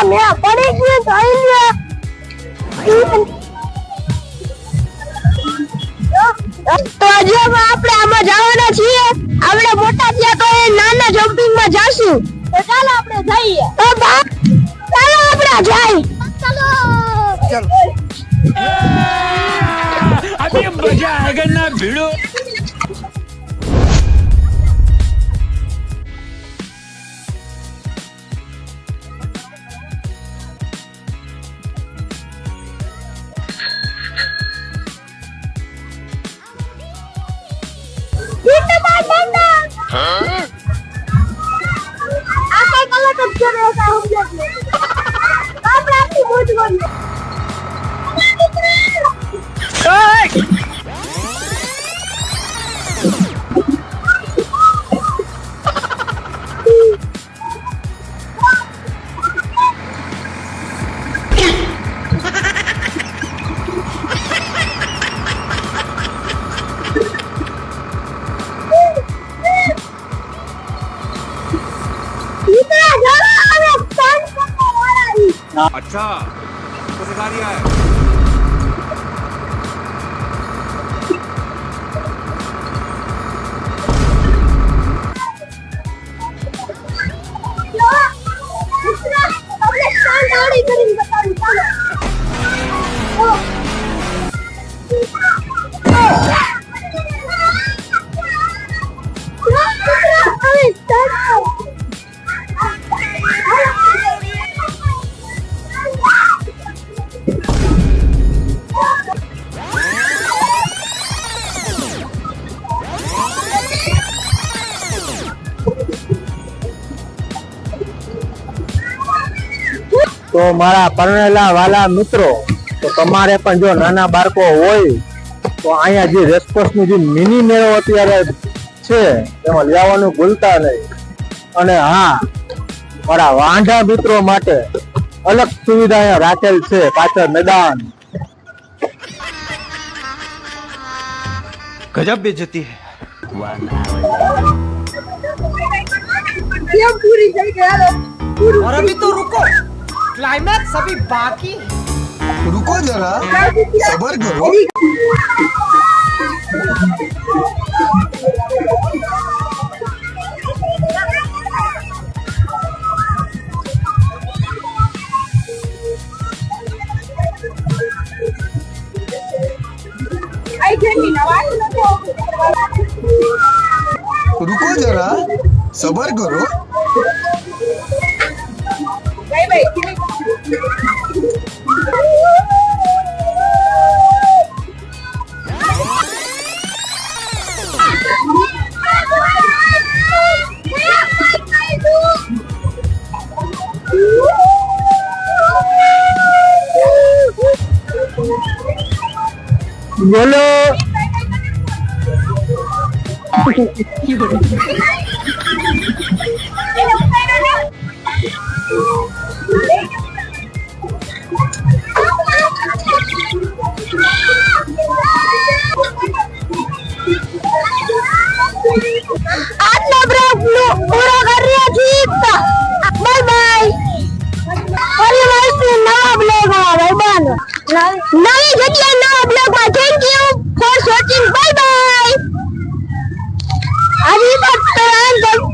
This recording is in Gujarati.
મે પડી ગયું જોઈ લે તો આજે આપણે આમાં જવાના છીએ આપણે મોટા થયા તો એ નાના જમ્પિંગ માં જાશું તો ચાલો આપણે જઈએ તો ચાલો આપણે જઈએ ચાલો चलो अभी मजा आएगा ना भिड़ो अच्छा तो सिखा दिया है તો મારા પરણેલા વાલા મિત્રો તો તમારે પણ જો નાના બાળકો હોય તો અહીંયા જે રેસકોર્સની જે મિની મેળો અત્યારે છે એમાં લેવાનું ભૂલતા નહીં અને હા મારા વાંઢા મિત્રો માટે અલગ સુવિધા અહીંયા રાખેલ છે પાછળ મેદાન गजब बेइज्जती है पूरी થઈ ગયા और अभी तो रुको क्लाइमैक्स अभी बाकी रुको जरा सबर करो रुको जरा सबर करो બોલો આજનો બ્રેક પૂરો કરીએ છીએ બાય બાય ફરી મળીશું નવા બ્લોગમાં ભાઈબંધ નવી જગ્યાએ નવા બ્લોગમાં thank you for watching bye bye આવી બાત તો